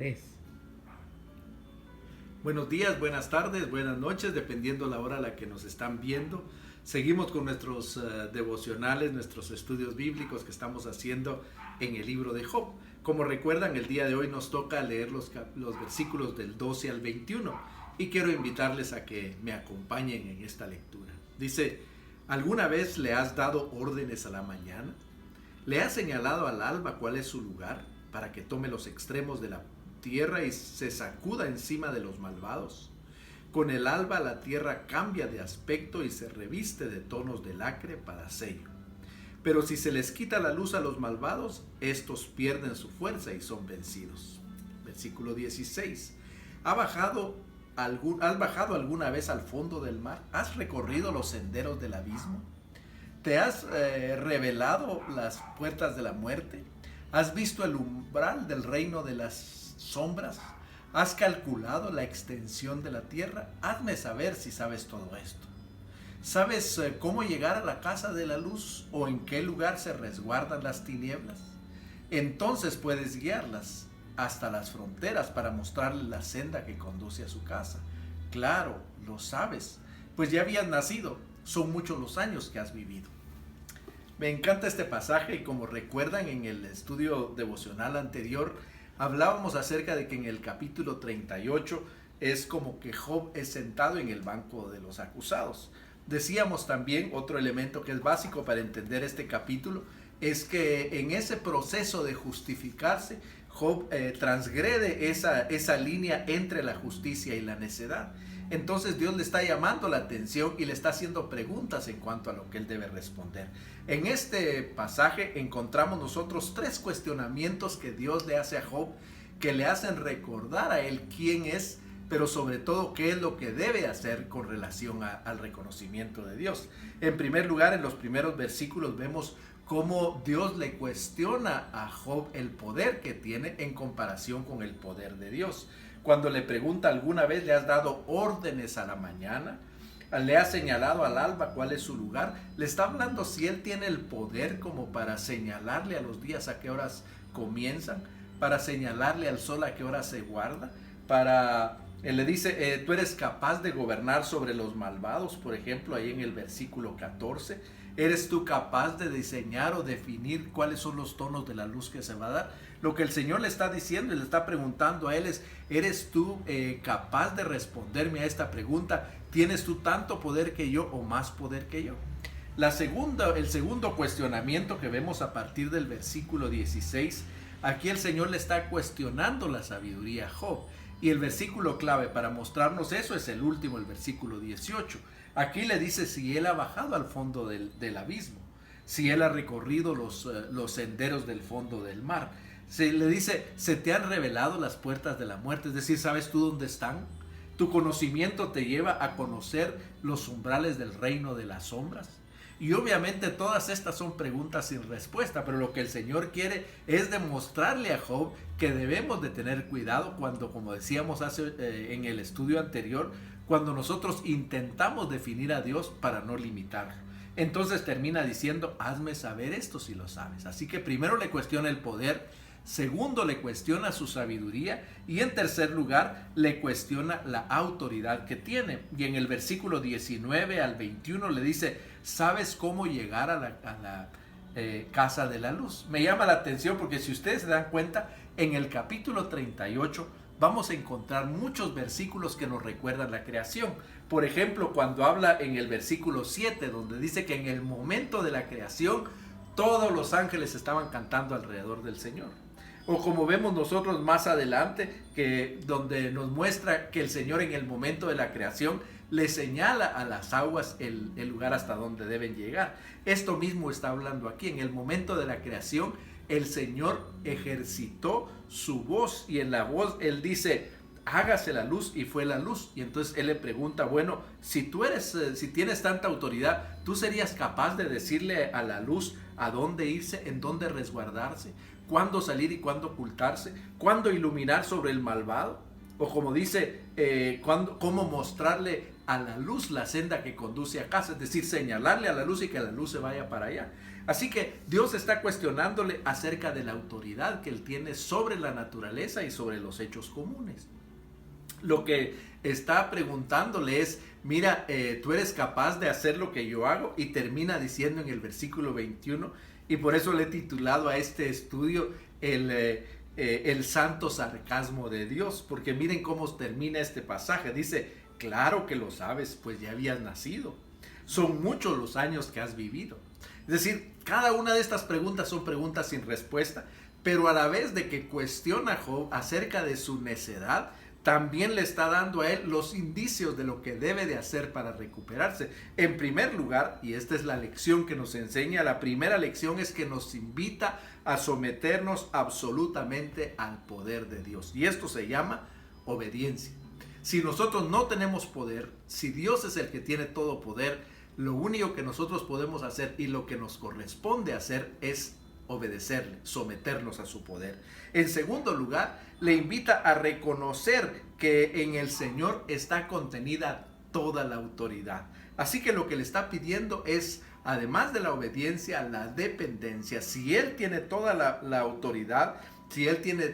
Tres. Buenos días, buenas tardes, buenas noches, dependiendo la hora a la que nos están viendo. Seguimos con nuestros devocionales, nuestros estudios bíblicos que estamos haciendo en el libro de Job. Como recuerdan, el día de hoy nos toca leer los versículos del 12 al 21 y quiero invitarles a que me acompañen en esta lectura. Dice: ¿alguna vez le has dado órdenes a la mañana? ¿Le has señalado al alba cuál es su lugar para que tome los extremos de la tierra y se sacuda encima de los malvados? Con el alba la tierra cambia de aspecto y se reviste de tonos de lacre para sello. Pero si se les quita la luz a los malvados, estos pierden su fuerza y son vencidos. Versículo 16. ¿Has bajado alguna vez al fondo del mar? ¿Has recorrido los senderos del abismo? ¿Te has revelado las puertas de la muerte? ¿Has visto el umbral del reino de las sombras? ¿Has calculado la extensión de la tierra? Hazme saber si sabes todo esto. ¿Sabes cómo llegar a la casa de la luz o en qué lugar se resguardan las tinieblas? Entonces puedes guiarlas hasta las fronteras para mostrarles la senda que conduce a su casa. Claro, lo sabes, pues ya habías nacido. Son muchos los años que has vivido. Me encanta este pasaje y como recuerdan en el estudio devocional anterior, hablábamos acerca de que en el capítulo 38 es como que Job es sentado en el banco de los acusados. Decíamos también, otro elemento que es básico para entender este capítulo, es que en ese proceso de justificarse, Job transgrede esa línea entre la justicia y la necedad. Entonces Dios le está llamando la atención y le está haciendo preguntas en cuanto a lo que él debe responder. En este pasaje encontramos nosotros tres cuestionamientos que Dios le hace a Job, que le hacen recordar a él quién es, pero sobre todo qué es lo que debe hacer con relación al reconocimiento de Dios. En primer lugar, en los primeros versículos vemos cómo Dios le cuestiona a Job el poder que tiene en comparación con el poder de Dios. Cuando le pregunta: ¿alguna vez le has dado órdenes a la mañana? ¿Le has señalado al alba cuál es su lugar? Le está hablando si él tiene el poder como para señalarle a los días a qué horas comienzan, para señalarle al sol a qué hora se guarda, él le dice, tú eres capaz de gobernar sobre los malvados, por ejemplo, ahí en el versículo 14. ¿Eres tú capaz de diseñar o definir cuáles son los tonos de la luz que se va a dar? Lo que el Señor le está diciendo y le está preguntando a él es: ¿eres tú capaz de responderme a esta pregunta? ¿Tienes tú tanto poder que yo o más poder que yo? El segundo cuestionamiento que vemos a partir del versículo 16, aquí el Señor le está cuestionando la sabiduría a Job. Y el versículo clave para mostrarnos eso es el último, el versículo 18. Aquí le dice si él ha bajado al fondo del abismo, si él ha recorrido los senderos del fondo del mar. Le dice, ¿se te han revelado las puertas de la muerte? Es decir, ¿sabes tú dónde están? ¿Tu conocimiento te lleva a conocer los umbrales del reino de las sombras? Y obviamente todas estas son preguntas sin respuesta, pero lo que el Señor quiere es demostrarle a Job que debemos de tener cuidado cuando, como decíamos en el estudio anterior, cuando nosotros intentamos definir a Dios para no limitarlo. Entonces termina diciendo, hazme saber esto si lo sabes. Así que primero le cuestiona el poder, segundo le cuestiona su sabiduría y en tercer lugar le cuestiona la autoridad que tiene. Y en el versículo 19 al 21 le dice, ¿sabes cómo llegar a la casa de la luz? Me llama la atención porque si ustedes se dan cuenta, en el capítulo 38 vamos a encontrar muchos versículos que nos recuerdan la creación. Por ejemplo, cuando habla en el versículo 7, donde dice que en el momento de la creación todos los ángeles estaban cantando alrededor del Señor. O como vemos nosotros más adelante, donde nos muestra que el Señor en el momento de la creación le señala a las aguas el lugar hasta donde deben llegar. Esto mismo está hablando aquí. En el momento de la creación, el Señor ejercitó su voz y en la voz Él dice, hágase la luz, y fue la luz. Y entonces Él le pregunta, bueno, si tienes tanta autoridad, ¿tú serías capaz de decirle a la luz a dónde irse, en dónde resguardarse, cuándo salir y cuándo ocultarse, cuándo iluminar sobre el malvado? O como dice, cómo mostrarle a la luz la senda que conduce a casa, es decir, señalarle a la luz y que la luz se vaya para allá. Así que Dios está cuestionándole acerca de la autoridad que él tiene sobre la naturaleza y sobre los hechos comunes. Lo que está preguntándole es, mira, tú eres capaz de hacer lo que yo hago, y termina diciendo en el versículo 21, y por eso le he titulado a este estudio el santo sarcasmo de Dios, porque miren cómo termina este pasaje. Dice, claro que lo sabes, pues ya habías nacido. Son muchos los años que has vivido. Es decir, cada una de estas preguntas son preguntas sin respuesta, pero a la vez de que cuestiona a Job acerca de su necedad, también le está dando a él los indicios de lo que debe de hacer para recuperarse. En primer lugar, y esta es la lección que nos enseña, la primera lección es que nos invita a someternos absolutamente al poder de Dios. Y esto se llama obediencia. Si nosotros no tenemos poder, si Dios es el que tiene todo poder, lo único que nosotros podemos hacer y lo que nos corresponde hacer es obedecerle, someternos a su poder. En segundo lugar, le invita a reconocer que en el Señor está contenida toda la autoridad. Así que lo que le está pidiendo es, además de la obediencia, la dependencia. Si Él tiene toda la autoridad, si Él tiene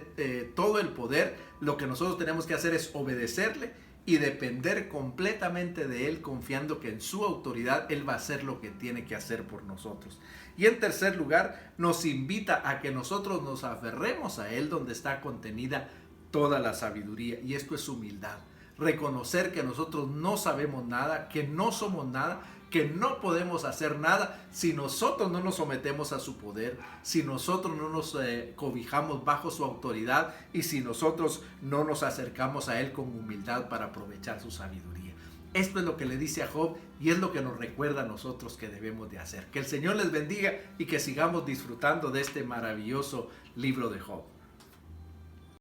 todo el poder, lo que nosotros tenemos que hacer es obedecerle y depender completamente de Él, confiando que en su autoridad Él va a hacer lo que tiene que hacer por nosotros. Y en tercer lugar, nos invita a que nosotros nos aferremos a Él, donde está contenida toda la sabiduría. Y esto es humildad. Reconocer que nosotros no sabemos nada, que no somos nada, que no podemos hacer nada si nosotros no nos sometemos a su poder, si nosotros no nos cobijamos bajo su autoridad y si nosotros no nos acercamos a Él con humildad para aprovechar su sabiduría. Esto es lo que le dice a Job y es lo que nos recuerda a nosotros que debemos de hacer. Que el Señor les bendiga y que sigamos disfrutando de este maravilloso libro de Job.